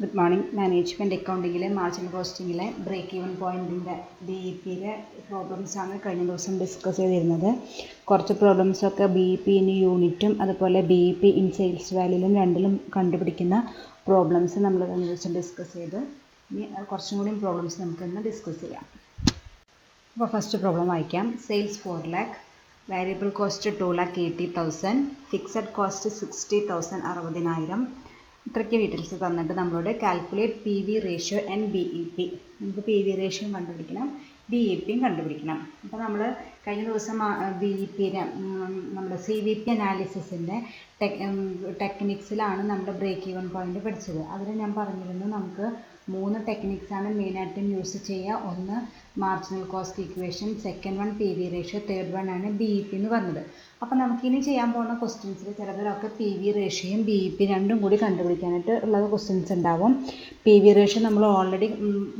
Good morning. Management അക്കൗണ്ടിങ്ങിലെ margin കോസ്റ്റിങ്ങിലെ break even പോയിൻറ്റിൻ്റെ BEPയിലെ പ്രോബ്ലംസാണ് കഴിഞ്ഞ ദിവസം ഡിസ്കസ് ചെയ്തിരുന്നത്. കുറച്ച് പ്രോബ്ലംസൊക്കെ BEP ഇൻ യൂണിറ്റും അതുപോലെ BEP ഇൻ സെയിൽസ് വാല്യൂലും രണ്ടിലും കണ്ടുപിടിക്കുന്ന പ്രോബ്ലംസ് നമ്മൾ കഴിഞ്ഞ ദിവസം ഡിസ്കസ് ചെയ്ത്. ഇനി കുറച്ചും കൂടി പ്രോബ്ലംസ് നമുക്കിന്ന് ഡിസ്കസ് ചെയ്യാം. അപ്പോൾ ഫസ്റ്റ് പ്രോബ്ലം വായിക്കാം. Sales 4 lakh, variable cost 2,80,000, fixed cost 60,000 60,000. ഇത്രയ്ക്ക് ഡീറ്റെയിൽസ് തന്നിട്ട് നമ്മളോട് calculate PV ratio and BEP. നമുക്ക് PV റേഷ്യോ കണ്ടുപിടിക്കണം, BEPയും കണ്ടുപിടിക്കണം. അപ്പോൾ നമ്മൾ കഴിഞ്ഞ ദിവസം BEPയുടെ നമ്മുടെ CVP അനാലിസിസിൻ്റെ ടെക്നിക്സിലാണ് നമ്മുടെ ബ്രേക്ക് ഈവൻ പോയിൻ്റ് പഠിച്ചത്. അതിൽ ഞാൻ പറഞ്ഞിരുന്നു നമുക്ക് 3 ടെക്നിക്സാണ് മെയിനായിട്ടും യൂസ് ചെയ്യുക. ഒന്ന് marginal cost equation, second one PV ratio, third one ആണ് BEP എന്ന് പറഞ്ഞത്. അപ്പോൾ നമുക്കിനി ചെയ്യാൻ പോകുന്ന ക്വസ്റ്റ്യൻസിൽ ചിലതിലൊക്കെ PV റേഷ്യോയും BEP രണ്ടും കൂടി കണ്ടുപിടിക്കാനായിട്ട് ഉള്ളത് ക്വസ്റ്റ്യൻസ് ഉണ്ടാവും. PV റേഷ്യോ നമ്മൾ ഓൾറെഡി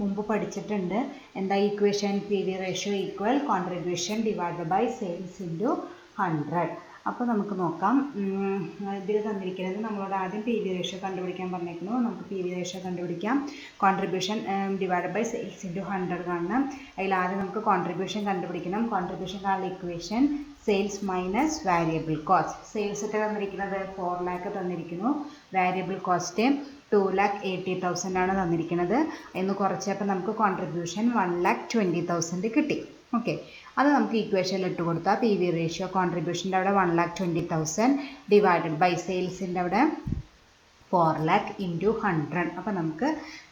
മുമ്പ് പഠിച്ചിട്ടുണ്ട്. എന്താ equation? PV ratio equal contribution divided by sales into 100. അപ്പോൾ നമുക്ക് നോക്കാം. ഇതിൽ തന്നിരിക്കുന്നത് നമ്മളോട് ആദ്യം PV റേഷ്യോ കണ്ടുപിടിക്കാൻ പറഞ്ഞേക്കുന്നു. നമുക്ക് PV റേഷ്യോ കണ്ടുപിടിക്കാം. Contribution divided by sales into 100 കാണണം. അതിൽ ആദ്യം നമുക്ക് കോൺട്രിബ്യൂഷൻ കണ്ടുപിടിക്കണം. കോൺട്രിബ്യൂഷൻ കാണുന്ന equation sales minus variable cost. Sales ഒക്കെ തന്നിരിക്കുന്നത് 4 lakh തന്നിരിക്കുന്നു. വാരിയബിൾ കോസ്റ്റ് 2,80,000 ആണ് തന്നിരിക്കുന്നത്. എന്ന് കുറച്ചപ്പോൾ നമുക്ക് കോൺട്രിബ്യൂഷൻ 1,20,000 കിട്ടി. ഓക്കെ, അത് നമുക്ക് ഇക്വേഷനിൽ ഇട്ട് കൊടുത്താൽ PV റേഷ്യോ കോൺട്രിബ്യൂഷൻ്റെ അവിടെ 1,20,000 ഡിവൈഡഡ് ബൈ സെയിൽസിൻ്റെ അവിടെ 4 lakh ഇൻറ്റു 100. അപ്പോൾ നമുക്ക്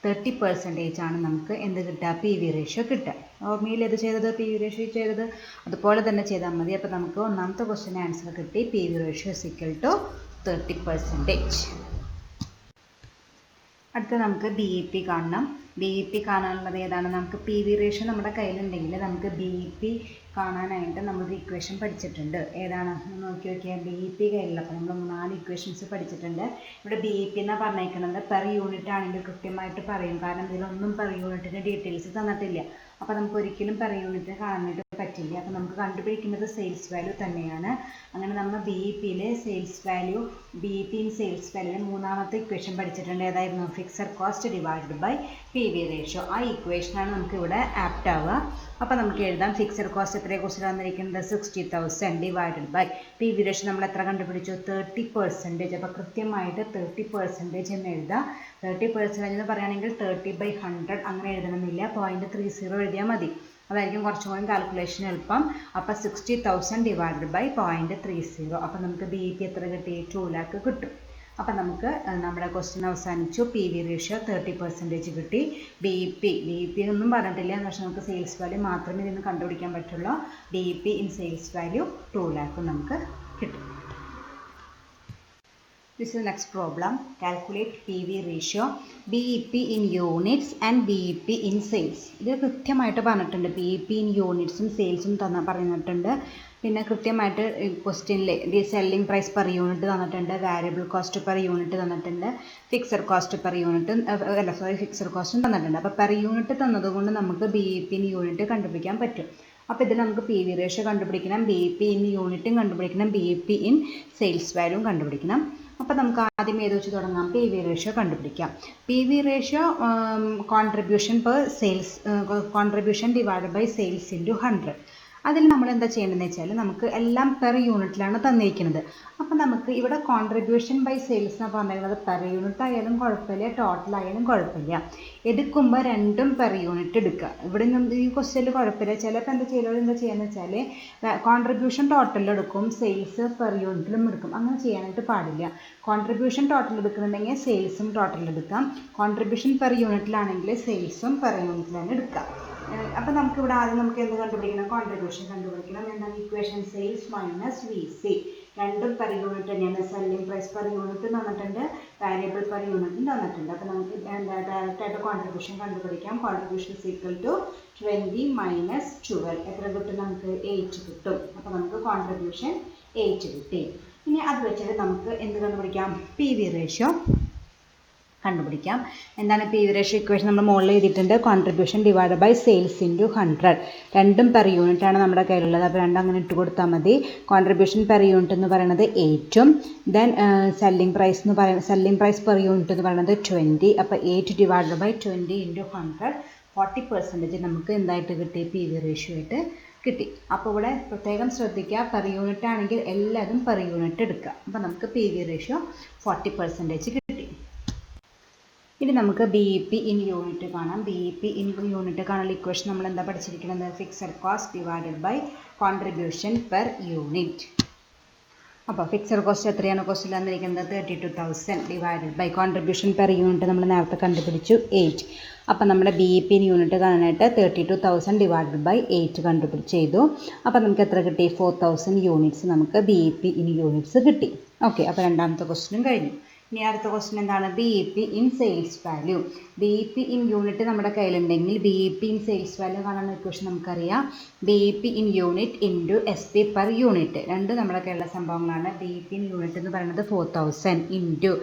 30% ആണ് നമുക്ക് എന്ത് കിട്ടുക? PV റേഷ്യോ കിട്ടുക. ഓർമ്മയിൽ ഏത് ചെയ്തത്? PV റേഷ്യോ ചെയ്തത് അതുപോലെ തന്നെ ചെയ്താൽ മതി. അപ്പോൾ നമുക്ക് ഒന്നാമത്തെ ക്വസ്റ്റ്യൻ ആൻസർ കിട്ടി. PV ratio is equal to 30%. അടുത്ത നമുക്ക് BEP കാണണം. BEP കാണാനുള്ളത് ഏതാണ്? നമുക്ക് PV റേഷ്യോ നമ്മുടെ കയ്യിലുണ്ടെങ്കിൽ നമുക്ക് BEP കാണാനായിട്ട് നമ്മളൊരു ഇക്വേഷൻ പഠിച്ചിട്ടുണ്ട്. ഏതാണ് നോക്കി നോക്കിയാൽ BEP കയ്യിലുള്ളപ്പോൾ നമ്മൾ 4 ഇക്വേഷൻസ് പഠിച്ചിട്ടുണ്ട്. ഇവിടെ BEP എന്നാണ് പറഞ്ഞേക്കുന്നത്. പെർ യൂണിറ്റ് ആണെങ്കിൽ കൃത്യമായിട്ട് പറയും, കാരണം ഇതിലൊന്നും പെർ യൂണിറ്റിൻ്റെ ഡീറ്റെയിൽസ് തന്നിട്ടില്ല. അപ്പോൾ നമുക്ക് ഒരിക്കലും പെർ യൂണിറ്റ് കാണാനായിട്ട് പറ്റില്ല. അപ്പോൾ നമുക്ക് കണ്ടുപിടിക്കുന്നത് സെയിൽസ് വാല്യൂ തന്നെയാണ്. അങ്ങനെ നമ്മൾ BEPയിലെ sales value, BEP in sales വാല്യൂവിന് മൂന്നാമത്തെ ഇക്വേഷൻ പഠിച്ചിട്ടുണ്ട്. ഏതായിരുന്നു? Fixed cost divided by PV ratio. ആ ഇക്വേഷനാണ് നമുക്ക് ഇവിടെ ആപ്റ്റ് ആവുക. അപ്പോൾ നമുക്ക് എഴുതാം. ഫിക്സഡ് കോസ്റ്റ് എത്രയെക്കുറിച്ച് തന്നിരിക്കുന്നത്? 60,000 ഡിവൈഡഡ് ബൈ PV റേഷ്യോ നമ്മൾ എത്ര കണ്ടുപിടിച്ചു? 30%. അപ്പോൾ കൃത്യമായിട്ട് 30% എന്ന് എഴുതാം. 30% എന്ന് പറയുകയാണെങ്കിൽ 30/100 അങ്ങനെ എഴുതണമെന്നില്ല. 0.30 എഴുതിയാൽ മതി. അതായിരിക്കും കുറച്ചും കൂടി കാൽക്കുലേഷൻ എളുപ്പം. അപ്പോൾ 60,000 ഡിവൈഡഡ് ബൈ 0.30. അപ്പോൾ നമുക്ക് BEP എത്ര കിട്ടി? 2 lakh കിട്ടും. അപ്പം നമുക്ക് നമ്മുടെ ക്വസ്റ്റ്യൻ അവസാനിച്ചു. PV റേഷ്യോ 30% കിട്ടി. BEP ഒന്നും പറഞ്ഞിട്ടില്ല, പക്ഷേ നമുക്ക് സെയിൽസ് വാല്യൂ മാത്രമേ ഇതിന് കണ്ടുപിടിക്കാൻ പറ്റുള്ളൂ. BEP in sales value 2 lakh നമുക്ക് കിട്ടും. This is the next problem. Calculate PV ratio, BEP in units and BEP in sales. ഇത് കൃത്യമായിട്ട് പറഞ്ഞിട്ടുണ്ട്. BEP in unitsഉം സെയിൽസും പറഞ്ഞിട്ടുണ്ട്. പിന്നെ കൃത്യമായിട്ട് ക്വസ്റ്റ്യനിൽ സെല്ലിംഗ് പ്രൈസ് പെർ യൂണിറ്റ് തന്നിട്ടുണ്ട്, വാരിയബിൾ കോസ്റ്റ് പെർ യൂണിറ്റ് തന്നിട്ടുണ്ട്, fixed cost per unit fixed കോസ്റ്റും തന്നിട്ടുണ്ട്. അപ്പോൾ പെർ യൂണിറ്റ് തന്നതുകൊണ്ട് നമുക്ക് BEP in യൂണിറ്റ് കണ്ടുപിടിക്കാൻ പറ്റും. അപ്പോൾ ഇതിൽ നമുക്ക് PV റേഷ്യോ കണ്ടുപിടിക്കണം, BEP in യൂണിറ്റും കണ്ടുപിടിക്കണം, BEP in സെയിൽസ് വാല്യൂവും കണ്ടുപിടിക്കണം. അപ്പോൾ നമുക്ക് ആദ്യം ഏത് വെച്ച് തുടങ്ങാം? PV റേഷ്യോ കണ്ടുപിടിക്കാം. PV ratio contribution per sales, contribution divided by sales into 100. അതിൽ നമ്മൾ എന്താ ചെയ്യേണ്ടതെന്ന് വെച്ചാൽ നമുക്ക് എല്ലാം പെർ യൂണിറ്റിലാണ് തന്നിരിക്കുന്നത്. അപ്പോൾ നമുക്ക് ഇവിടെ കോൺട്രിബ്യൂഷൻ ബൈ സെയിൽസ് എന്ന് പറഞ്ഞിരുന്നത് പെർ യൂണിറ്റ് ആയാലും കുഴപ്പമില്ല, ടോട്ടൽ ആയാലും കുഴപ്പമില്ല. എടുക്കുമ്പോൾ രണ്ടും പെർ യൂണിറ്റ് എടുക്കുക. ഇവിടെ ഈ ക്വസ്റ്റ്യനിൽ കുഴപ്പമില്ല. ചിലപ്പോൾ എന്താ ചെയ്യുകയെന്ന് വെച്ചാൽ കോൺട്രിബ്യൂഷൻ ടോട്ടലിൽ എടുക്കും, സെയിൽസ് പെർ യൂണിറ്റിലും എടുക്കും. അങ്ങനെ ചെയ്യാനായിട്ട് പാടില്ല. കോൺട്രിബ്യൂഷൻ ടോട്ടൽ എടുക്കുന്നുണ്ടെങ്കിൽ സെയിൽസും ടോട്ടൽ എടുക്കാം. കോൺട്രിബ്യൂഷൻ പെർ യൂണിറ്റിലാണെങ്കിൽ സെയിൽസും പെർ യൂണിറ്റിലാണ് എടുക്കുക. അപ്പോൾ നമുക്കിവിടെ ആദ്യം നമുക്ക് എന്ത് കണ്ടുപിടിക്കണം? കോൺട്രിബ്യൂഷൻ കണ്ടുപിടിക്കണം. എന്താണ് ഇക്വേഷൻ? Sales minus VC. രണ്ടും പെർ യൂണിറ്റ് തന്നെയാണ്. സെല്ലിംഗ് പ്രൈസ് പെർ യൂണിറ്റ് തന്നിട്ടുണ്ട്, വാരിയബിൾ പെർ യൂണിറ്റും തന്നിട്ടുണ്ട്. അപ്പോൾ നമുക്ക് ഡയറക്റ്റായിട്ട് കോൺട്രിബ്യൂഷൻ കണ്ടുപിടിക്കാം. Contribution is equal to 20 minus 12. എത്ര കിട്ടും? നമുക്ക് 8 കിട്ടും. അപ്പോൾ നമുക്ക് കോൺട്രിബ്യൂഷൻ 8 കിട്ടി. ഇനി അത് വെച്ചിട്ട് നമുക്ക് എന്ത് കണ്ടുപിടിക്കാം? PV റേഷ്യോ കണ്ടുപിടിക്കാം. എന്താണ് പി വി റേഷ്യോ ഇക്വേഷൻ? നമ്മൾ മുകളിൽ എഴുതിയിട്ടുണ്ട്. Contribution divide by sales into 100. രണ്ടും പെർ യൂണിറ്റ് ആണ് നമ്മുടെ കയ്യിലുള്ളത്. അപ്പോൾ രണ്ടും അങ്ങനെ ഇട്ട് കൊടുത്താൽ മതി. കോൺട്രിബ്യൂഷൻ പെർ യൂണിറ്റ് എന്ന് പറയുന്നത് 8ഉം then selling price per unit എന്ന് പറയുന്നത് 20. അപ്പോൾ 8 ഡിവൈഡ് ബൈ 20 ഇൻറ്റു 100 40% നമുക്ക് എന്തായിട്ട് കിട്ടി? പി വി റേഷ്യോ ആയിട്ട് കിട്ടി. അപ്പോൾ ഇവിടെ പ്രത്യേകം ശ്രദ്ധിക്കുക, പെർ യൂണിറ്റ് ആണെങ്കിൽ എല്ലാതും പെർ യൂണിറ്റ് എടുക്കുക. അപ്പോൾ നമുക്ക് പി വി റേഷ്യോ 40% കിട്ടി. ഇനി നമുക്ക് B E P in unit കാണാം. B E P in unit കാണാനുള്ള ഇക്വേഷൻ നമ്മൾ എന്താ പഠിച്ചിരിക്കുന്നത്? Fixed cost divided by contribution per unit. അപ്പോൾ ഫിക്സഡ് കോസ്റ്റ് എത്രയാണ്? കോസ്റ്റ് തന്നിരിക്കുന്നത് 32,000 divided by contribution per unit നമ്മൾ നേരത്തെ കണ്ടുപിടിച്ചു 8. അപ്പോൾ നമ്മുടെ B E P in unit കാണാനായിട്ട് 32,000 ഡിവൈഡഡ് ബൈ 8 കണ്ടുപിടിച്ച് ചെയ്തു. അപ്പോൾ നമുക്ക് എത്ര കിട്ടി? 4,000 യൂണിറ്റ്സ് നമുക്ക് B E P in units കിട്ടി. ഓക്കെ, അപ്പോൾ രണ്ടാമത്തെ ക്വസ്റ്റ്യനും കഴിഞ്ഞു. ഇനി അടുത്ത ക്വസ്റ്റ്യൻ എന്താണ്? B E P in sales value. B E P in unit നമ്മുടെ കയ്യിലുണ്ടെങ്കിൽ B E P in sales value കാണാനുള്ള ഇക്വേഷൻ നമുക്കറിയാം. B E P in unit into S P per unit. രണ്ട് നമ്മുടെ കയ്യിലുള്ള സംഭവങ്ങളാണ്. B E P in unit എന്ന് പറയുന്നത് 4,000 into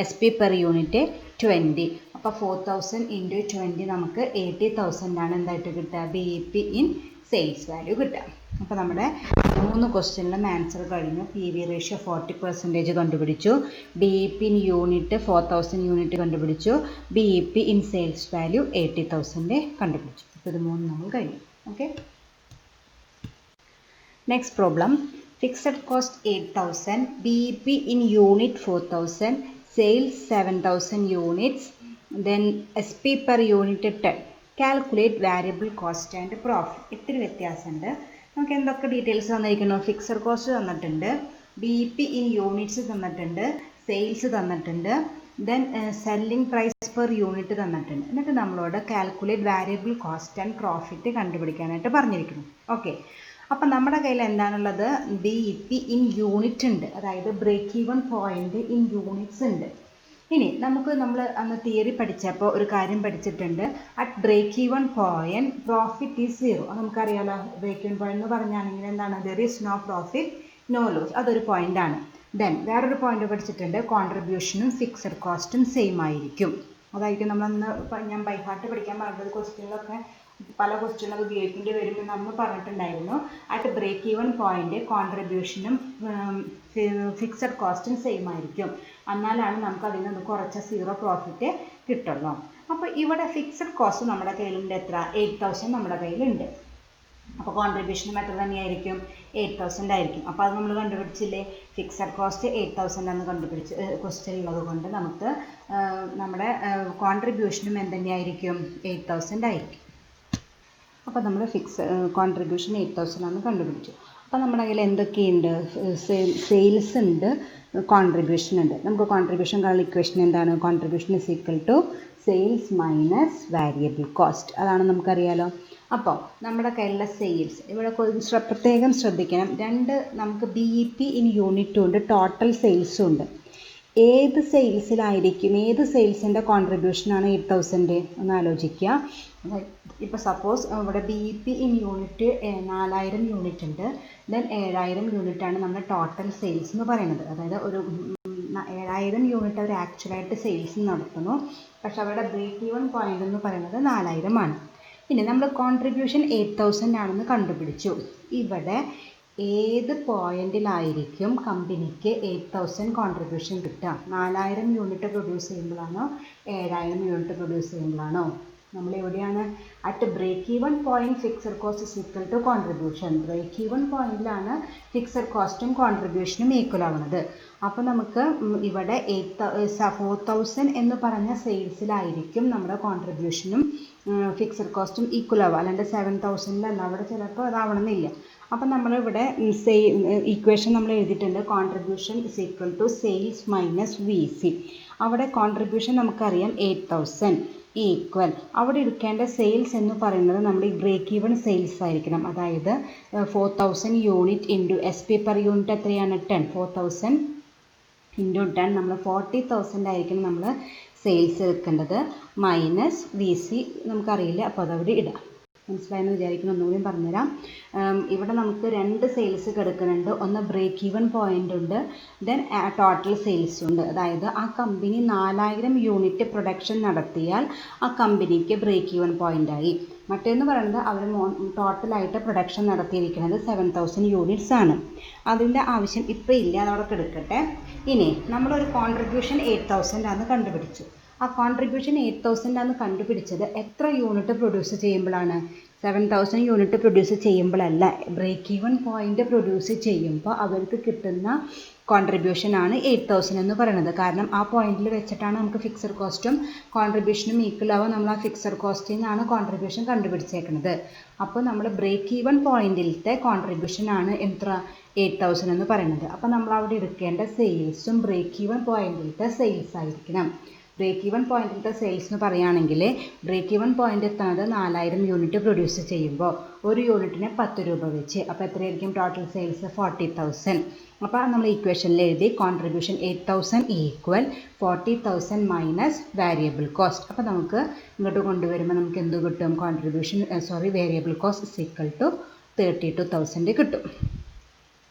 S P per unit 20. അപ്പോൾ 4,000 ഇൻറ്റു 20 നമുക്ക് 80,000 ആണ് എന്തായിട്ട് കിട്ടുക? B E P in sales value കിട്ടുക. അപ്പോൾ നമ്മുടെ 3 ക്വസ്റ്റ്യനിലും ആൻസർ കഴിഞ്ഞു. പി വി റേഷ്യോ 40% കണ്ടുപിടിച്ചു. B E P in unit 4,000 unit കണ്ടുപിടിച്ചു. B E P in sales value 80,000 കണ്ടുപിടിച്ചു. അപ്പോൾ ഇത് 3 നമ്മൾ കഴിഞ്ഞു. Okay, next problem. Fixed cost 8,000, B E P in unit 4,000, sales 7,000 units, then S P per unit 10. Calculate variable cost and profit. ഇത്തിരി വ്യത്യാസമുണ്ട്. നമുക്ക് എന്തൊക്കെ ഡീറ്റെയിൽസ് തന്നിരിക്കുന്നു? ഫിക്സഡ് കോസ്റ്റ് തന്നിട്ടുണ്ട്, B E P in units തന്നിട്ടുണ്ട്, സെയിൽസ് തന്നിട്ടുണ്ട്, then selling price per unit തന്നിട്ടുണ്ട്. എന്നിട്ട് നമ്മളോട് calculate variable cost and profit കണ്ടുപിടിക്കാനായിട്ട് പറഞ്ഞിരിക്കുന്നു. ഓക്കെ, അപ്പം നമ്മുടെ കയ്യിൽ എന്താണുള്ളത്? B E P in unit ഉണ്ട്, അതായത് break even point in units ഉണ്ട്. ഇനി നമ്മൾ അന്ന് തിയറി പഠിച്ചപ്പോൾ ഒരു കാര്യം പഠിച്ചിട്ടുണ്ട്. At break even point profit is 0. അത് നമുക്കറിയാലോ. ബ്രേക്ക് ഈവൺ പോയിന്റ് എന്ന് പറഞ്ഞാണെങ്കിൽ എന്താണ്? There is no profit no loss. അതൊരു പോയിന്റാണ്. ദെൻ വേറൊരു പോയിന്റ് പഠിച്ചിട്ടുണ്ട്. കോൺട്രിബ്യൂഷനും ഫിക്സഡ് കോസ്റ്റും സെയിം ആയിരിക്കും. അതായിരിക്കും നമ്മളന്ന് ഞാൻ ബൈ ഹാർട്ട് പഠിക്കാൻ പറഞ്ഞത്. ക്വസ്റ്റ്യനിലൊക്കെ പല ക്വസ്റ്റ്യനൊക്കെ ഉപയോഗിക്കേണ്ടി വരുമെന്ന് നമ്മൾ പറഞ്ഞിട്ടുണ്ടായിരുന്നു. അറ്റ് ബ്രേക്ക് ഈവൺ പോയിന്റ് കോൺട്രിബ്യൂഷനും ഫിക്സഡ് കോസ്റ്റും സെയിം ആയിരിക്കും. എന്നാലാണ് നമുക്ക് അതിൽ നിന്ന് കുറച്ച 0 പ്രോഫിറ്റ് കിട്ടുള്ളൂ. അപ്പോൾ ഇവിടെ ഫിക്സഡ് കോസ്റ്റ് നമ്മുടെ കയ്യിലുണ്ട്. എത്ര? 8,000 നമ്മുടെ കയ്യിലുണ്ട്. അപ്പോൾ കോൺട്രിബ്യൂഷനും എത്ര തന്നെയായിരിക്കും? 8,000 ആയിരിക്കും. അപ്പോൾ അത് നമ്മൾ കണ്ടുപിടിച്ചില്ലേ? ഫിക്സഡ് കോസ്റ്റ് 8,000 എന്ന് കണ്ടുപിടിച്ച് ക്വസ്റ്റ്യൻ ഉള്ളത് കൊണ്ട് നമുക്ക് നമ്മുടെ കോൺട്രിബ്യൂഷനും എന്തുതന്നെയായിരിക്കും? 8,000 ആയിരിക്കും. അപ്പോൾ നമ്മൾ കോൺട്രിബ്യൂഷൻ 8,000 ആണ് കണ്ടുപിടിച്ചു. അപ്പോൾ നമ്മുടെ കയ്യിൽ എന്തൊക്കെയുണ്ട്? സെയിൽസ് ഉണ്ട്, കോൺട്രിബ്യൂഷൻ ഉണ്ട്. നമുക്ക് കോൺട്രിബ്യൂഷൻ കാണുന്ന ഇക്വേഷൻ എന്താണ്? Contribution is equal to sales minus variable cost. അതാണ് നമുക്കറിയാലോ. അപ്പോൾ നമ്മുടെ കയ്യിലുള്ള സെയിൽസ് ഇവിടെ പ്രത്യേകം ശ്രദ്ധിക്കണം. നമുക്ക് ബി ഇ പി ഇൻ യൂണിറ്റും ഉണ്ട്, ടോട്ടൽ സെയിൽസും ഉണ്ട്. ഏത് സെയിൽസിലായിരിക്കും, ഏത് സെയിൽസിൻ്റെ കോൺട്രിബ്യൂഷനാണ് 8,000? ഒന്ന് ആലോചിക്കുക. ഇപ്പോൾ സപ്പോസ് ഇവിടെ B E P in unit 4,000 unit ഉണ്ട്. ദെൻ 7,000 യൂണിറ്റാണ് നമ്മുടെ ടോട്ടൽ സെയിൽസ് എന്ന് പറയുന്നത്. അതായത് ഒരു 7,000 യൂണിറ്റ് അവർ ആക്ച്വലായിട്ട് സെയിൽസ് നടത്തുന്നു. പക്ഷെ അവരുടെ ബ്രേക്ക് ഈവൺ പോയിന്റ് എന്ന് പറയുന്നത് 4,000 ആണ്. പിന്നെ നമ്മൾ കോൺട്രിബ്യൂഷൻ 8,000 ആണെന്ന് കണ്ടുപിടിച്ചു. ഇവിടെ ഏത് പോയിന്റിലായിരിക്കും കമ്പനിക്ക് 8,000 കോൺട്രിബ്യൂഷൻ കിട്ടുക? 4,000 യൂണിറ്റ് പ്രൊഡ്യൂസ് ചെയ്യുമ്പോഴാണോ 7,000 യൂണിറ്റ് പ്രൊഡ്യൂസ് ചെയ്യുമ്പോഴാണോ? നമ്മൾ എവിടെയാണ്? At break even point fixed cost is equal to contribution. Break even പോയിന്റിലാണ് ഫിക്സഡ് കോസ്റ്റും കോൺട്രിബ്യൂഷനും ഈക്വൽ ആവുന്നത്. അപ്പോൾ നമുക്ക് ഇവിടെ 4,000 എന്ന് പറഞ്ഞ സെയിൽസിലായിരിക്കും നമ്മുടെ കോൺട്രിബ്യൂഷനും ഫിക്സഡ് കോസ്റ്റും ഈക്വൽ ആവുക. അല്ലാണ്ട് 7,000 അവിടെ ചിലപ്പോൾ അതാവണമെന്നില്ല. അപ്പം നമ്മളിവിടെ ഇക്വേഷൻ നമ്മൾ എഴുതിയിട്ടുണ്ട്. Contribution is equal to sales minus V C. അവിടെ കോൺട്രിബ്യൂഷൻ നമുക്കറിയാം 8,000 ഈക്വൽ. അവിടെ എടുക്കേണ്ട സെയിൽസ് എന്ന് പറയുന്നത് നമ്മുടെ ഈ ബ്രേക്ക് ഈവൺ സെയിൽസ് ആയിരിക്കണം. അതായത് 4,000 unit into S P per unit എത്രയാണ്? 10. 4,000 ഇൻറ്റു 10 നമ്മൾ 40,000 ആയിരിക്കും നമ്മൾ സെയിൽസ് എടുക്കേണ്ടത്. മൈനസ് വി സി നമുക്കറിയില്ല, അപ്പോൾ അതവിടെ ഇടാം. മനസ്സിലായെന്ന് വിചാരിക്കുന്നു. ഒന്നുകൂടി പറഞ്ഞുതരാം. ഇവിടെ നമുക്ക് 2 സെയിൽസ് കിടക്കുന്നുണ്ട്. ഒന്ന് ബ്രേക്ക് ഈവൻ പോയിൻ്റ് ഉണ്ട്, ദെൻ ടോട്ടൽ സെയിൽസ് ഉണ്ട്. അതായത് ആ കമ്പനി 4000 യൂണിറ്റ് പ്രൊഡക്ഷൻ നടത്തിയാൽ ആ കമ്പനിക്ക് ബ്രേക്ക് ഈവൻ പോയിൻ്റായി. മറ്റേന്ന് പറയുന്നത് അവർ ടോട്ടലായിട്ട് പ്രൊഡക്ഷൻ നടത്തിയിരിക്കുന്നത് 7000 യൂണിറ്റ്സ് ആണ്. അതിൻ്റെ ആവശ്യം ഇപ്പോൾ ഇല്ല, അതവിടെ കിടക്കട്ടെ. ഇനി നമ്മളൊരു കോൺട്രിബ്യൂഷൻ 8000 ആണ് കണ്ടുപിടിച്ചു. ആ കോൺട്രിബ്യൂഷൻ 8000 ആണ് കണ്ടുപിടിച്ചത് എത്ര യൂണിറ്റ് പ്രൊഡ്യൂസ് ചെയ്യുമ്പോഴാണ്? 7000 യൂണിറ്റ് പ്രൊഡ്യൂസ് ചെയ്യുമ്പോഴല്ല, ബ്രേക്ക് ഈവൻ പോയിൻ്റ് പ്രൊഡ്യൂസ് ചെയ്യുമ്പോൾ അവർക്ക് കിട്ടുന്ന കോൺട്രിബ്യൂഷനാണ് 8000 എന്ന് പറയുന്നത്. കാരണം ആ പോയിന്റിൽ വെച്ചിട്ടാണ് നമുക്ക് ഫിക്സഡ് കോസ്റ്റും കോൺട്രിബ്യൂഷനും ഈക്വൽ ആവാൻ നമ്മൾ ആ ഫിക്സഡ് കോസ്റ്റിൽ നിന്നാണ് കോൺട്രിബ്യൂഷൻ കണ്ടുപിടിച്ചേക്കുന്നത്. അപ്പോൾ നമ്മൾ ബ്രേക്ക് ഈവൻ പോയിന്റിലത്തെ കോൺട്രിബ്യൂഷനാണ് എത്ര? 8000 എന്ന് പറയുന്നത്. അപ്പോൾ നമ്മൾ അവിടെ എടുക്കേണ്ട സെയിൽസും ബ്രേക്ക് ഈവൻ പോയിന്റിലത്തെ സെയിൽസ് ആയിരിക്കണം. ബ്രേക്ക് ഈവൻ പോയിന്റിലത്തെ സെയിൽസ് എന്ന് പറയുകയാണെങ്കിൽ ബ്രേക്ക് ഈവൻ പോയിന്റ് എത്തുന്നത് 4000 യൂണിറ്റ് പ്രൊഡ്യൂസ് ചെയ്യുമ്പോൾ ഒരു യൂണിറ്റിന് 10 രൂപ വെച്ച്. അപ്പോൾ എത്രയായിരിക്കും ടോട്ടൽ സെയിൽസ്? 40,000. അപ്പോൾ നമ്മൾ ഈക്വേഷനിൽ എഴുതി contribution 8000 equal 40,000 minus variable cost. അപ്പോൾ നമുക്ക് ഇങ്ങോട്ട് കൊണ്ടുവരുമ്പോൾ നമുക്ക് എന്ത് കിട്ടും? Contribution variable cost is equal to 32,000 കിട്ടും.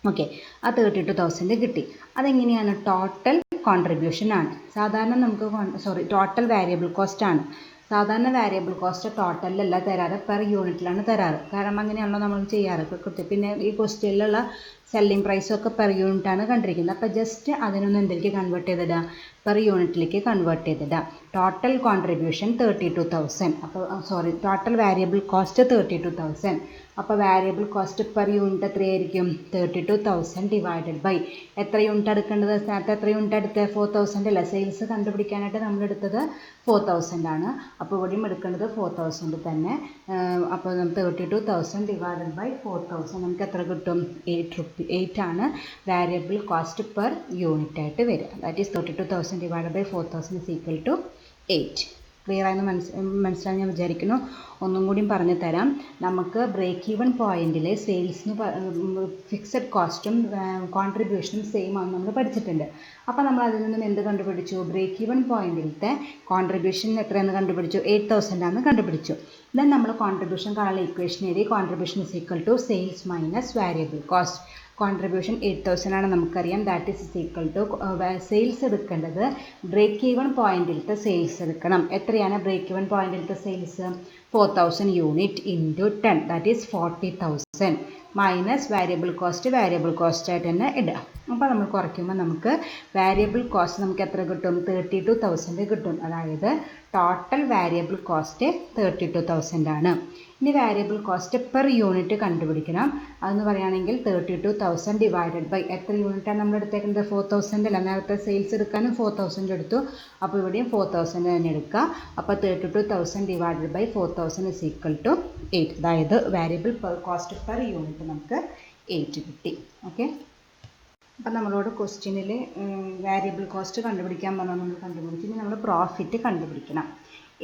ഓക്കെ, ആ 32,000 കിട്ടി. അതെങ്ങനെയാണ്? ടോട്ടൽ കോൺട്രിബ്യൂഷൻ ആണ്. സാധാരണ നമുക്ക് ടോട്ടൽ വേരിയബിൾ കോസ്റ്റ് ആണ്. സാധാരണ വേരിയബിൾ കോസ്റ്റ് ടോട്ടലിലല്ല തരാറ്, പെർ യൂണിറ്റിലാണ് തരാറ്. കാരണം അങ്ങനെയാണല്ലോ നമ്മൾ ചെയ്യാറ്. പിന്നെ ഈ ക്വസ്റ്റ്യനിലുള്ള സെല്ലിംഗ് പ്രൈസൊക്കെ പെർ യൂണിറ്റാണ് കണ്ടിരിക്കുന്നത്. അപ്പോൾ ജസ്റ്റ് അതിനൊന്ന് എന്തിലേക്ക് കൺവേർട്ട് ചെയ്തിടുക? പെർ യൂണിറ്റിലേക്ക് കൺവേർട്ട് ചെയ്തിടുക. Total contribution 32,000. അപ്പോൾ ടോട്ടൽ വേരിയബിൾ കോസ്റ്റ് 32,000. അപ്പോൾ വേരിയബിൾ കോസ്റ്റ് പെർ യൂണിറ്റ് എത്രയായിരിക്കും? 32,000 ഡിവൈഡഡ് ബൈ എത്ര യൂണിറ്റ് എടുക്കേണ്ടത്? നേരത്തെ എത്ര യൂണിറ്റ് എടുത്തത്? 4,000 അല്ല. സെയിൽസ് കണ്ടുപിടിക്കാനായിട്ട് നമ്മൾ എടുത്തത് 4,000 ആണ്. അപ്പോൾ ഇവിടെയും എടുക്കേണ്ടത് 4,000 തന്നെ. അപ്പോൾ 32,000 ഡിവൈഡഡ് ബൈ 4,000 നമുക്ക് എത്ര കിട്ടും? 8 ആണ് വേരിയബിൾ കോസ്റ്റ് പെർ യൂണിറ്റ് ആയിട്ട് വരിക. That is 32,000 divided by 4,000 is equal to 8. Clear ആയെന്ന് മനസ്സിലായി ഞാൻ വിചാരിക്കുന്നു. ഒന്നും കൂടിയും പറഞ്ഞു തരാം. നമുക്ക് ബ്രേക്ക് ഈവൻ പോയിന്റിൽ സെയിൽസിന് ഫിക്സഡ് കോസ്റ്റും കോൺട്രിബ്യൂഷനും സെയിം ആണെന്ന് നമ്മൾ പഠിച്ചിട്ടുണ്ട്. അപ്പോൾ നമ്മൾ അതിൽ നിന്നും എന്ത് കണ്ടുപിടിച്ചു? ബ്രേക്ക് ഈവൻ പോയിന്റിലത്തെ കോൺട്രിബ്യൂഷൻ എത്രയെന്ന് കണ്ടുപിടിച്ചു? 8,000 ആണെന്ന് കണ്ടുപിടിച്ചു. ദെൻ നമ്മൾ കോൺട്രിബ്യൂഷൻ കാണാനുള്ള ഇക്വേഷൻ എഴുതി. Contribution is equal to sales minus variable cost. Contribution 8,000 ആണ് നമുക്കറിയാം. That is equal to sales എടുക്കേണ്ടത് ബ്രേക്ക് ഈവൻ പോയിന്റിലത്തെ സെയിൽസ് എടുക്കണം. എത്രയാണ് ബ്രേക്ക് ഈവൻ പോയിന്റിലത്തെ sales? 4,000 unit into 10 that is 40,000 minus variable cost ആയിട്ട് തന്നെ ഇടുക. അപ്പോൾ നമ്മൾ കുറയ്ക്കുമ്പോൾ നമുക്ക് വേരിയബിൾ കോസ്റ്റ് നമുക്ക് എത്ര കിട്ടും? 32,000 കിട്ടും. അതായത് ടോട്ടൽ വേരിയബിൾ കോസ്റ്റ് 32,000 ആണ്. ഇനി വേരിയബിൾ കോസ്റ്റ് പെർ യൂണിറ്റ് കണ്ടുപിടിക്കണം. അതെന്ന് പറയുകയാണെങ്കിൽ 32,000 ഡിവൈഡഡ് ബൈ എത്ര യൂണിറ്റാണ് നമ്മൾ എടുത്തേക്കുന്നത്? 4,000 അല്ല. നേരത്തെ സെയിൽസ് എടുക്കാനും 4,000 എടുത്തു. അപ്പോൾ ഇവിടെയും 4,000 തന്നെ എടുക്കുക. അപ്പോൾ 32,000 divided by 4,000 is equal to 8. അതായത് വേരിയബിൾ കോസ്റ്റ് പെർ യൂണിറ്റ് നമുക്ക് 8 കിട്ടി. ഓക്കെ, അപ്പം നമ്മളോട് ക്വസ്റ്റ്യനിൽ വേരിയബിൾ കോസ്റ്റ് കണ്ടുപിടിക്കാൻ പറഞ്ഞാൽ നമ്മൾ കണ്ടുപിടിച്ചു. ഇനി നമ്മൾ പ്രോഫിറ്റ് കണ്ടുപിടിക്കണം.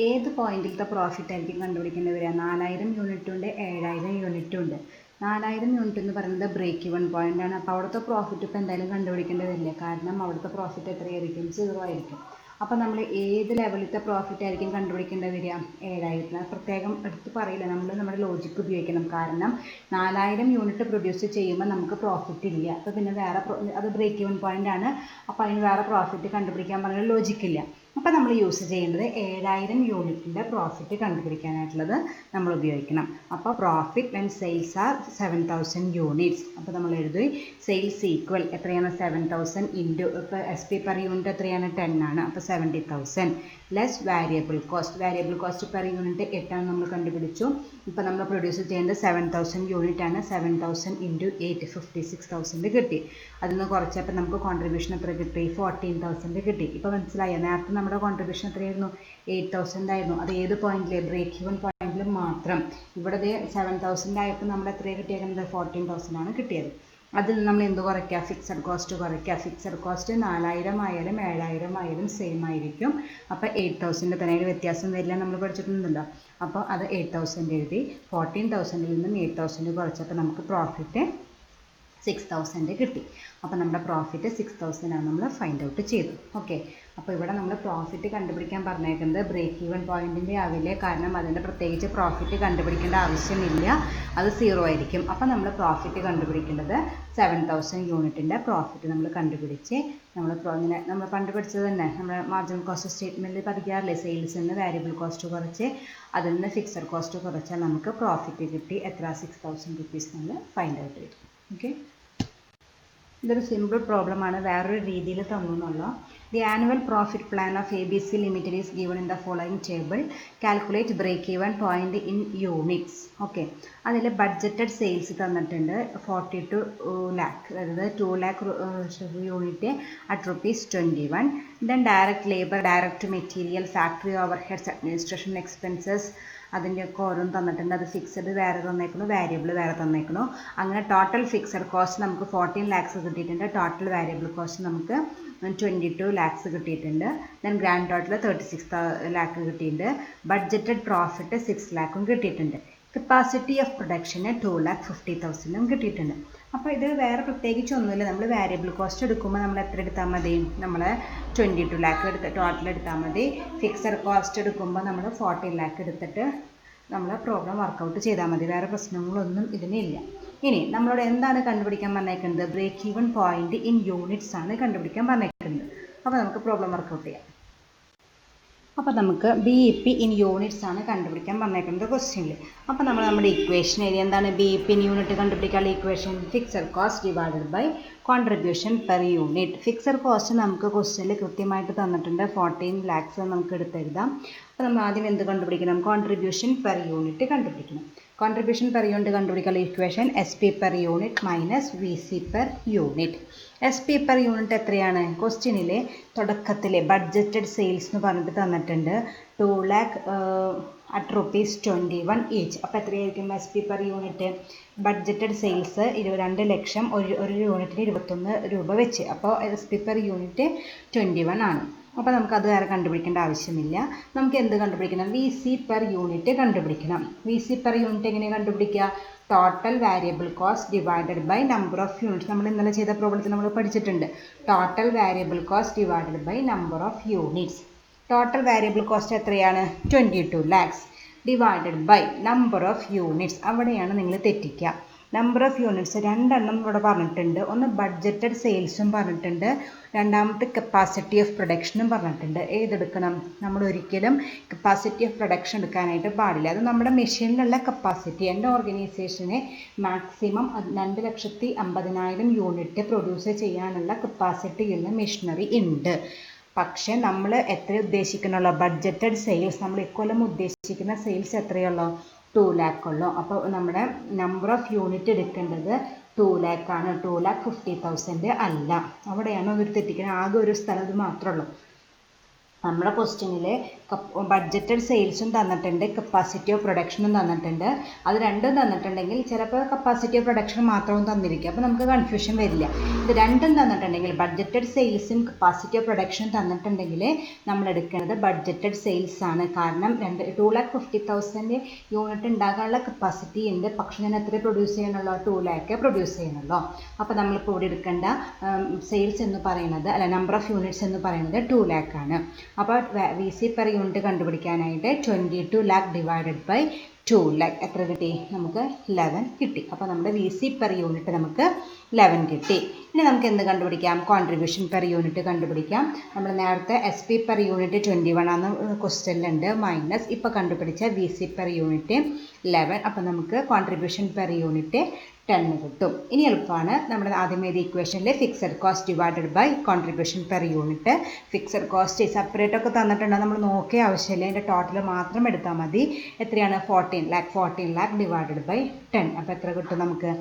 ഏത് പോയിന്റിലത്തെ പ്രോഫിറ്റ് ആയിരിക്കും കണ്ടുപിടിക്കേണ്ടി വരിക? 4000 യൂണിറ്റും ഉണ്ട്, 7000 യൂണിറ്റും ഉണ്ട്. 4000 യൂണിറ്റ് എന്ന് പറയുന്നത് ബ്രേക്ക് ഈവൻ പോയിന്റ് ആണ്. അപ്പോൾ അവിടുത്തെ പ്രോഫിറ്റ് ഇപ്പോൾ എന്തായാലും കണ്ടുപിടിക്കേണ്ടി വരില്ല. കാരണം അവിടുത്തെ പ്രോഫിറ്റ് എത്രയായിരിക്കും? 0 ആയിരിക്കും. അപ്പോൾ നമ്മൾ ഏത് ലെവലിലത്തെ പ്രോഫിറ്റ് ആയിരിക്കും കണ്ടുപിടിക്കേണ്ടി വരിക? 7000. പ്രത്യേകം എടുത്ത് പറയില്ല, നമ്മൾ നമ്മുടെ ലോജിക്ക് ഉപയോഗിക്കണം. കാരണം 4000 യൂണിറ്റ് പ്രൊഡ്യൂസ് ചെയ്യുമ്പോൾ നമുക്ക് പ്രോഫിറ്റ് ഇല്ല. അപ്പോൾ പിന്നെ വേറെ അത് ബ്രേക്ക് ഈവൻ പോയിന്റ് ആണ്. അപ്പോൾ അതിന് വേറെ പ്രോഫിറ്റ് കണ്ടുപിടിക്കാൻ പറഞ്ഞാൽ ലോജിക്കില്ല. അപ്പോൾ നമ്മൾ യൂസ് ചെയ്യേണ്ടത് 7000 യൂണിറ്റിൻ്റെ പ്രോഫിറ്റ് കണ്ടുപിടിക്കാനായിട്ടുള്ളത് നമ്മൾ ഉപയോഗിക്കണം. അപ്പോൾ profit when sales are 7000 units. അപ്പോൾ നമ്മൾ എഴുതി സെയിൽസ് ഈക്വൽ എത്രയാണ്? 7000 ഇൻറ്റു ഇപ്പോൾ എസ് പി പെർ യൂണിറ്റ് എത്രയാണ്? 10 ആണ്. അപ്പോൾ 70,000 less variable cost per unit 8 ആണ് നമ്മൾ കണ്ടുപിടിച്ചു. ഇപ്പോൾ നമ്മൾ പ്രൊഡ്യൂസ് ചെയ്യേണ്ടത് 7000 യൂണിറ്റ് ആണ്. 7000 ഇൻറ്റു 8 56,000 കിട്ടി. അതിൽ നിന്ന് കുറച്ചപ്പോൾ നമുക്ക് കോൺട്രിബ്യൂഷൻ എത്ര കിട്ടി? 14,000 കിട്ടി. ഇപ്പോൾ മനസ്സിലായോ? നേരത്തെ നമ്മുടെ കോൺട്രിബ്യൂഷൻ എത്രയായിരുന്നു? 8,000 ആയിരുന്നു. അത് ഏത് പോയിന്റിൽ? ബ്രേക്ക് ഈവൻ പോയിന്റിൽ മാത്രം. ഇവിടെ 7,000 ആയപ്പോൾ നമ്മൾ എത്രയാണ് കിട്ടിയേക്കുന്നത്? 14,000 ആണ് കിട്ടിയത്. അതിൽ നമ്മൾ എന്ത് കുറയ്ക്കുക? ഫിക്സഡ് കോസ്റ്റ് കുറയ്ക്കുക. ഫിക്സഡ് കോസ്റ്റ് 4000 ആയാലും 7000 ആയാലും സെയിം ആയിരിക്കും. അപ്പോൾ 8,000 തന്നെ ഒരു വ്യത്യാസം വരില്ല, നമ്മൾ പഠിച്ചിട്ടുണ്ടല്ലോ. അപ്പോൾ അത് 8,000 എഴുതി. 14,000 നിന്നും 8,000 കുറച്ചപ്പോൾ നമുക്ക് പ്രോഫിറ്റ് 6000 കിട്ടി. അപ്പോൾ നമ്മുടെ പ്രോഫിറ്റ് 6000 ആണ് നമ്മൾ ഫൈൻഡ് ഔട്ട് ചെയ്തു. ഓക്കെ, അപ്പോൾ ഇവിടെ നമ്മൾ പ്രോഫിറ്റ് കണ്ടുപിടിക്കാൻ പറഞ്ഞേക്കുന്നത് ബ്രേക്ക് ഈവൻ പോയിൻറ്റിൻ്റെ ആവില്ല, കാരണം അതിൻ്റെ പ്രത്യേകിച്ച് പ്രോഫിറ്റ് കണ്ടുപിടിക്കേണ്ട ആവശ്യമില്ല, അത് 0 ആയിരിക്കും. അപ്പോൾ നമ്മൾ പ്രോഫിറ്റ് കണ്ടുപിടിക്കേണ്ടത് 7000 യൂണിറ്റിൻ്റെ പ്രോഫിറ്റ് നമ്മൾ കണ്ടുപിടിച്ച് നമ്മൾ കണ്ടുപിടിച്ചത് തന്നെ നമ്മുടെ മാർജിനൽ കോസ്റ്റ് സ്റ്റേറ്റ്മെൻറ്റിൽ പഠിക്കാറില്ലേ, സെയിൽസിൽ നിന്ന് വാരിയബിൾ കോസ്റ്റ് കുറച്ച് അതിൽ നിന്ന് ഫിക്സഡ് കോസ്റ്റ് കുറച്ചാൽ നമുക്ക് പ്രോഫിറ്റ് കിട്ടി. എത്ര? 6000 റുപ്പീസ് നമ്മൾ ഫൈൻഡ് ഔട്ട് ചെയ്തു. ഓക്കെ, ഇതൊരു സിമ്പിൾ പ്രോബ്ലമാണ്, വേറൊരു രീതിയിൽ തന്നുള്ളൂ. The annual profit plan of ABC limited is given in the following table. Calculate break even point in units. Okay, അതിൽ ബഡ്ജറ്റഡ് സെയിൽസ് തന്നിട്ടുണ്ട് 42 lakh, അതായത് 2 lakh unit at ₹21. Then direct labour, direct material, factory overheads, administration expenses അതിൻ്റെയൊക്കെ ഓരോന്ന് തന്നിട്ടുണ്ട്. അത് fixed വേറെ തന്നേക്കണു, variable വേറെ തന്നേക്കണു. അങ്ങനെ ടോട്ടൽ ഫിക്സഡ് കോസ്റ്റ് നമുക്ക് 14 lakhs കിട്ടിയിട്ടുണ്ട്. ടോട്ടൽ വാരിയബിൾ കോസ്റ്റ് നമുക്ക് 22 lakhs കിട്ടിയിട്ടുണ്ട്. ദെൻ ഗ്രാൻഡ് ടോട്ടൽ 36 lakh കിട്ടിയിട്ടുണ്ട്. ബഡ്ജറ്റഡ് പ്രോഫിറ്റ് 6 lakh കിട്ടിയിട്ടുണ്ട്. കപ്പാസിറ്റി ഓഫ് പ്രൊഡക്ഷന് 2,50,000 കിട്ടിയിട്ടുണ്ട്. അപ്പോൾ ഇത് വേറെ പ്രത്യേകിച്ച് ഒന്നുമില്ല. നമ്മൾ വാരിയബിൾ കോസ്റ്റ് എടുക്കുമ്പോൾ നമ്മൾ എത്ര എടുത്താൽ മതി? നമ്മൾ 22 lakh ടോട്ടൽ എടുത്താൽ മതി. ഫിക്സഡ് കോസ്റ്റ് എടുക്കുമ്പോൾ നമ്മൾ 14 lakh എടുത്തിട്ട് നമ്മൾ പ്രോഗ്രാം വർക്കൗട്ട് ചെയ്താൽ മതി. വേറെ പ്രശ്നങ്ങളൊന്നും ഇതിനില്ല. ഇനി നമ്മളോട് എന്താണ് കണ്ടുപിടിക്കാൻ പറഞ്ഞേക്കുന്നത്? Break even point in units ആണ് കണ്ടുപിടിക്കാൻ പറഞ്ഞേക്കുന്നത്. അപ്പോൾ നമുക്ക് പ്രോബ്ലം വർക്കൗട്ട് ചെയ്യാം. അപ്പോൾ നമുക്ക് BEP ഇൻ യൂണിറ്റ്സ് ആണ് കണ്ടുപിടിക്കാൻ പറഞ്ഞേക്കുന്നത് ക്വസ്റ്റ്യനിൽ. അപ്പോൾ നമ്മൾ നമ്മുടെ ഇക്വേഷൻ എഴുതി. എന്താണ് BEP ഇൻ യൂണിറ്റ് കണ്ടുപിടിക്കാനുള്ള equation? Fixed cost divided by contribution per unit. Fixed cost നമുക്ക് ക്വസ്റ്റ്യനിൽ കൃത്യമായിട്ട് തന്നിട്ടുണ്ട്, 14 lakhs നമുക്ക് എടുത്തെഴുതാം. അപ്പോൾ നമ്മൾ ആദ്യം എന്ത് കണ്ടുപിടിക്കണം? കോൺട്രിബ്യൂഷൻ പെർ യൂണിറ്റ് കണ്ടുപിടിക്കണം. കോൺട്രിബ്യൂഷൻ പെർ യൂണിറ്റ് കണ്ടുപിടിക്കാനുള്ള equation SP per unit minus VC per unit. SP per unit എത്രയാണ്? ക്വസ്റ്റ്യനിൽ തുടക്കത്തിൽ ബഡ്ജറ്റഡ് സെയിൽസ് എന്ന് പറഞ്ഞിട്ട് തന്നിട്ടുണ്ട് 2 lakh at ₹21 each. അപ്പോൾ എത്രയായിരിക്കും SP per unit? Budgeted sales 22 ലക്ഷം, ഒരു യൂണിറ്റിന് 21 രൂപ വെച്ച്. അപ്പോൾ SP പെർ യൂണിറ്റ് 21 ആണ്. അപ്പോൾ നമുക്കത് വേറെ കണ്ടുപിടിക്കേണ്ട ആവശ്യമില്ല. നമുക്ക് എന്ത് കണ്ടുപിടിക്കണം? VC പെർ യൂണിറ്റ് കണ്ടുപിടിക്കണം. VC പെർ യൂണിറ്റ് എങ്ങനെ കണ്ടുപിടിക്കുക? Total variable cost divided by number of units. നമ്മൾ ഇന്നലെ ചെയ്ത പ്രോബ്ലത്തിൽ നമ്മൾ പഠിച്ചിട്ടുണ്ട്. Total variable cost divided by number of units. Total variable cost എത്രയാണ്? 22 lakhs divided by number of units. അവിടെയാണ് നിങ്ങൾ തെറ്റിക്കുക. നമ്പർ ഓഫ് യൂണിറ്റ്സ് രണ്ടെണ്ണം ഇവിടെ പറഞ്ഞിട്ടുണ്ട്. ഒന്ന് ബഡ്ജറ്റഡ് സെയിൽസും പറഞ്ഞിട്ടുണ്ട്, രണ്ടാമത്തെ കപ്പാസിറ്റി ഓഫ് പ്രൊഡക്ഷനും പറഞ്ഞിട്ടുണ്ട്. ഏതെടുക്കണം? നമ്മൾ ഒരിക്കലും കപ്പാസിറ്റി ഓഫ് പ്രൊഡക്ഷൻ എടുക്കാനായിട്ട് പാടില്ല. അത് നമ്മുടെ മെഷീനിലുള്ള കപ്പാസിറ്റി. എൻ്റെ ഓർഗനൈസേഷനെ മാക്സിമം 2,50,000 യൂണിറ്റ് പ്രൊഡ്യൂസ് ചെയ്യാനുള്ള കപ്പാസിറ്റി ഉള്ള മെഷീനറി ഉണ്ട്. പക്ഷേ നമ്മൾ എത്ര ഉദ്ദേശിക്കുന്നുള്ളൂ? ബഡ്ജറ്റഡ് സെയിൽസ് നമ്മൾ ഇക്കൊല്ലം ഉദ്ദേശിക്കുന്ന സെയിൽസ് എത്രയുള്ളൂ? 2 lakh ഉള്ളൂ. അപ്പോൾ നമ്മുടെ നമ്പർ ഓഫ് യൂണിറ്റ് എടുക്കേണ്ടത് 2 lakh ആണ്, 2,50,000 അല്ല. അവിടെയാണ് ഒരു തെറ്റിക്കുന്നത്. ആകെ ഒരു സ്ഥലം ഇത് മാത്രമേ ഉള്ളൂ. നമ്മുടെ ക്വസ്റ്റ്യനിൽ ബഡ്ജറ്റഡ് സെയിൽസും തന്നിട്ടുണ്ട്, കപ്പാസിറ്റി ഓഫ് പ്രൊഡക്ഷനും തന്നിട്ടുണ്ട്. അത് രണ്ടും തന്നിട്ടുണ്ടെങ്കിൽ ചിലപ്പോൾ കപ്പാസിറ്റി ഓഫ് പ്രൊഡക്ഷൻ മാത്രവും തന്നിരിക്കും. അപ്പോൾ നമുക്ക് കൺഫ്യൂഷൻ വരില്ല. ഇത് രണ്ടും തന്നിട്ടുണ്ടെങ്കിൽ, ബഡ്ജറ്റഡ് സെയിൽസും കപ്പാസിറ്റി ഓഫ് പ്രൊഡക്ഷനും തന്നിട്ടുണ്ടെങ്കിൽ നമ്മൾ എടുക്കേണ്ടത് ബഡ്ജറ്റഡ് സെയിൽസ് ആണ്. കാരണം 2,50,000 യൂണിറ്റ് ഉണ്ടാകാനുള്ള കപ്പാസിറ്റി ഉണ്ട്. പക്ഷേ ഞാൻ എത്ര പ്രൊഡ്യൂസ് ചെയ്യണുള്ളൂ? 2 lakh പ്രൊഡ്യൂസ് ചെയ്യണുള്ളൂ. അപ്പോൾ നമ്മളിപ്പോൾ ഇവിടെ എടുക്കേണ്ട സെയിൽസ് എന്ന് പറയുന്നത്, അല്ല, നമ്പർ ഓഫ് യൂണിറ്റ്സ് എന്ന് പറയുന്നത് 2 lakh ആണ്. അപ്പോൾ VC പെർ യൂണിറ്റ് കണ്ടുപിടിക്കാനായിട്ട് 22 lakh ഡിവൈഡഡ് ബൈ 2 lakh എത്ര കിട്ടി? നമുക്ക് 11 കിട്ടി. അപ്പോൾ നമ്മുടെ VC പെർ യൂണിറ്റ് നമുക്ക് 11 കിട്ടി. ഇനി നമുക്ക് എന്ത് കണ്ടുപിടിക്കാം? കോൺട്രിബ്യൂഷൻ പെർ യൂണിറ്റ് കണ്ടുപിടിക്കാം. നമ്മൾ നേരത്തെ SP പെർ യൂണിറ്റ് 21 ആണ് ക്വസ്റ്റ്യനിലുണ്ട്, മൈനസ് ഇപ്പോൾ കണ്ടുപിടിച്ച VC പെർ യൂണിറ്റ് 11. അപ്പോൾ നമുക്ക് കോൺട്രിബ്യൂഷൻ പെർ യൂണിറ്റ് 10 കിട്ടും. ഇനി എളുപ്പമാണ്. നമ്മൾ ആദ്യം എഴുതിയ ഇക്വേഷനിൽ fixed cost divided by contribution per unit. Fixed cost separate ഒക്കെ തന്നിട്ടുണ്ട്, നമ്മൾ നോക്കിയ ആവശ്യമില്ല, അതിൻ്റെ ടോട്ടൽ മാത്രം എടുത്താൽ മതി. എത്രയാണ്? 14 lakh ഡിവൈഡഡ് ബൈ 10. അപ്പോൾ എത്ര കിട്ടും നമുക്ക്?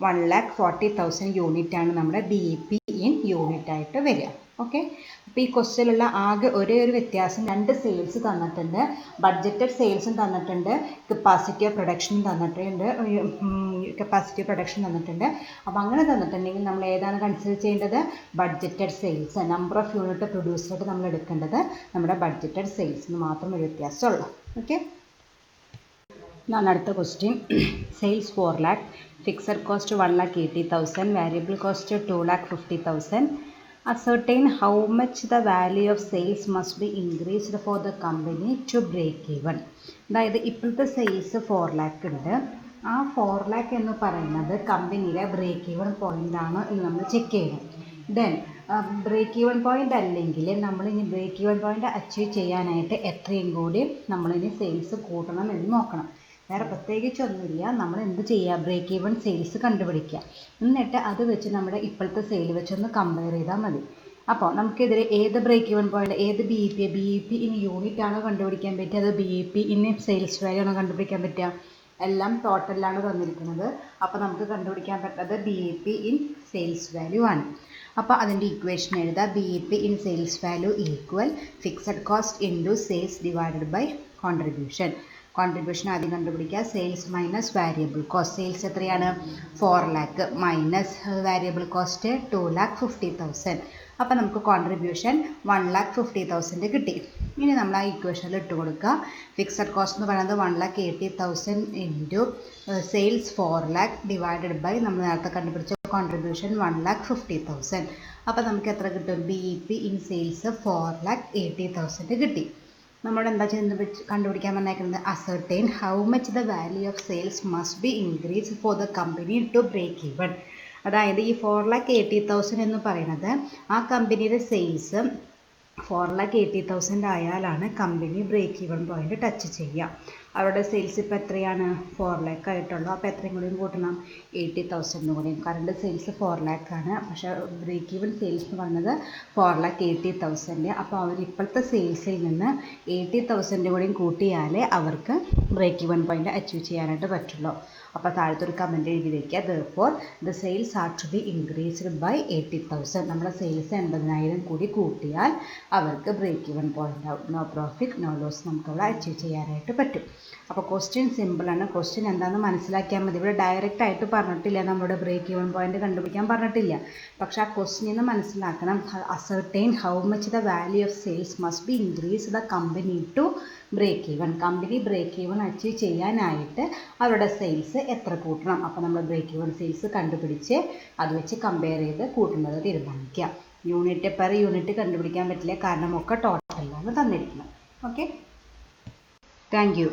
1,40,000 യൂണിറ്റ് ആണ് നമ്മുടെ BEP ഇൻ യൂണിറ്റ് ആയിട്ട് വരിക. ഓക്കെ, അപ്പോൾ ഈ ക്വസ്റ്റ്യനിലുള്ള ആകെ ഒരേ ഒരു വ്യത്യാസം, 2 സെയിൽസ് തന്നിട്ടുണ്ട്, ബഡ്ജറ്റഡ് സെയിൽസും തന്നിട്ടുണ്ട്, കപ്പാസിറ്റി ഓഫ് പ്രൊഡക്ഷനും തന്നിട്ടുണ്ട്. അപ്പോൾ അങ്ങനെ തന്നിട്ടുണ്ടെങ്കിൽ നമ്മൾ ഏതാണ് കൺസിഡർ ചെയ്യേണ്ടത്? Budgeted sales. Number of unit പ്രൊഡ്യൂസായിട്ട് നമ്മൾ എടുക്കേണ്ടത് നമ്മുടെ ബഡ്ജറ്റഡ് സെയിൽസിന് മാത്രം ഒരു വ്യത്യാസമുള്ളൂ. ഓക്കെ, അടുത്ത question. Sales 4 lakh, fixed cost 1,80,000, variable cost 2,50,000. Ascertain how much the value of sales must be increased for the company to break even. അതായത് ഇപ്പോഴത്തെ സെയിൽസ് 4 ലാക്ക് ഉണ്ട്. ആ 4 ലാക്ക് എന്ന് പറയുന്നത് കമ്പനിയുടെ ബ്രേക്ക് ഈവൺ പോയിന്റ് ആണ് എന്ന് നമ്മൾ ചെക്ക് ചെയ്യണം. ദെൻ ബ്രേക്ക് ഈവൺ പോയിന്റ് അല്ലെങ്കിൽ നമ്മളിനി ബ്രേക്ക് ഈവൺ പോയിന്റ് അച്ചീവ് ചെയ്യാനായിട്ട് എത്രയും കൂടി നമ്മളിനി സെയിൽസ് കൂട്ടണം എന്ന് നോക്കണം. വേറെ പ്രത്യേകിച്ചൊന്നുമില്ല. നമ്മൾ എന്ത് ചെയ്യുക, ബ്രേക്ക് ഈവൺ സെയിൽസ് കണ്ടുപിടിക്കുക. എന്നിട്ട് അത് വെച്ച് നമ്മുടെ ഇപ്പോഴത്തെ സെയിൽ വെച്ചൊന്ന് കമ്പയർ ചെയ്താൽ മതി. അപ്പോൾ നമുക്കിതിൽ ഏത് ബ്രേക്ക് ഈവൺ പോയിന്റ്, ഏത് B E P in unit ആണോ കണ്ടുപിടിക്കാൻ പറ്റുക, അത് B E P in sales value ആണോ കണ്ടുപിടിക്കാൻ പറ്റുക? എല്ലാം ടോട്ടലാണ് തന്നിരിക്കുന്നത്. അപ്പോൾ നമുക്ക് കണ്ടുപിടിക്കാൻ പറ്റുന്നത് B E P in sales value ആണ്. അപ്പോൾ അതിൻ്റെ ഇക്വേഷൻ എഴുതുക. B E P in sales value equal fixed cost into sales divided by contribution. Contribution ആദ്യം കണ്ടുപിടിക്കുക. Sales minus variable cost. Sales എത്രയാണ്? 4 ലാക്ക് മൈനസ് വാരിയബിൾ കോസ്റ്റ് 2,50,000. അപ്പോൾ നമുക്ക് കോൺട്രിബ്യൂഷൻ 1,50,000 കിട്ടി. ഇനി നമ്മൾ ആ ഇക്വേഷനിൽ ഇട്ട് കൊടുക്കുക. ഫിക്സഡ് കോസ്റ്റ് എന്ന് പറയുന്നത് 1,80,000 ഇൻറ്റു സെയിൽസ് 4 ലാക്ക് ഡിവൈഡഡ് ബൈ നമ്മൾ നേരത്തെ കണ്ടുപിടിച്ച കോൺട്രിബ്യൂഷൻ 1,50,000. അപ്പോൾ നമുക്ക് എത്ര കിട്ടും? B E P in sales 4,80,000 കിട്ടി. നമ്മൾ എന്താ ചെയ്യുന്നത് കണ്ടുപിടിക്കാൻ വന്നേക്കുന്നത്? Ascertain how much the value of sales must be increase for the company to break even. അതായത് ഈ 4,80,000 എന്ന് പറയുന്നത് ആ കമ്പനിയുടെ സെയിൽസ് 4,80,000 ആയാലാണ് കമ്പനി ബ്രേക്ക് ഈവൺ പോയിന്റ് ടച്ച് ചെയ്യുക. അവരുടെ സെയിൽസ് ഇപ്പോൾ എത്രയാണ്? 4 ലാക്ക് ആയിട്ടുള്ളൂ. അപ്പോൾ എത്രയും കൂടിയും കൂട്ടണം? 80,000 കൂടിയും. കറണ്ട് സെയിൽസ് 4 ലാക്കാണ്, പക്ഷേ ബ്രേക്ക് ഈവൺ സെയിൽസ് എന്ന് പറയുന്നത് 4,80,000. അപ്പോൾ അവർ ഇപ്പോഴത്തെ സെയിൽസിൽ നിന്ന് 80,000 കൂടിയും കൂട്ടിയാലേ അവർക്ക് ബ്രേക്ക് ഈവൺ പോയിന്റ് അച്ചീവ് ചെയ്യാനായിട്ട് പറ്റുള്ളൂ. അപ്പോൾ താഴത്തൊരു കമൻറ്റ് എഴുതി വയ്ക്കുക. Therefore the sales are to be increased by 80,000. നമ്മുടെ സെയിൽസ് 80,000 കൂടി കൂട്ടിയാൽ അവർക്ക് ബ്രേക്ക് ഈവൺ പോയിന്റ് ആവും. നോ പ്രോഫിറ്റ് നോ ലോസ് നമുക്കവിടെ അച്ചീവ് ചെയ്യാനായിട്ട് പറ്റും. അപ്പോൾ ക്വസ്റ്റ്യൻ സിമ്പിളാണ്. ക്വസ്റ്റ്യൻ എന്താണെന്ന് മനസ്സിലാക്കിയാൽ മതി. ഇവിടെ ഡയറക്റ്റ് ആയിട്ട് പറഞ്ഞിട്ടില്ല, നമ്മുടെ ബ്രേക്ക് ഈവൺ പോയിന്റ് കണ്ടുപിടിക്കാൻ പറഞ്ഞിട്ടില്ല. പക്ഷേ ആ ക്വസ്റ്റ്യൻ നിന്ന് മനസ്സിലാക്കണം. Ascertain how much the value of sales must be increase the company to break even. Company break even achieve ചെയ്യാനായിട്ട് അവരുടെ സെയിൽസ് എത്ര കൂട്ടണം. അപ്പോൾ നമ്മൾ ബ്രേക്ക് ഈവൺ സെയിൽസ് കണ്ടുപിടിച്ച് അത് വെച്ച് കമ്പയർ ചെയ്ത് കൂട്ടുന്നത് തീരുമാനിക്കുക. യൂണിറ്റ് പെർ യൂണിറ്റ് കണ്ടുപിടിക്കാൻ പറ്റില്ല, കാരണം ഒക്കെ ടോട്ടലാണ് തന്നിരിക്കുന്നത്. Okay, thank you.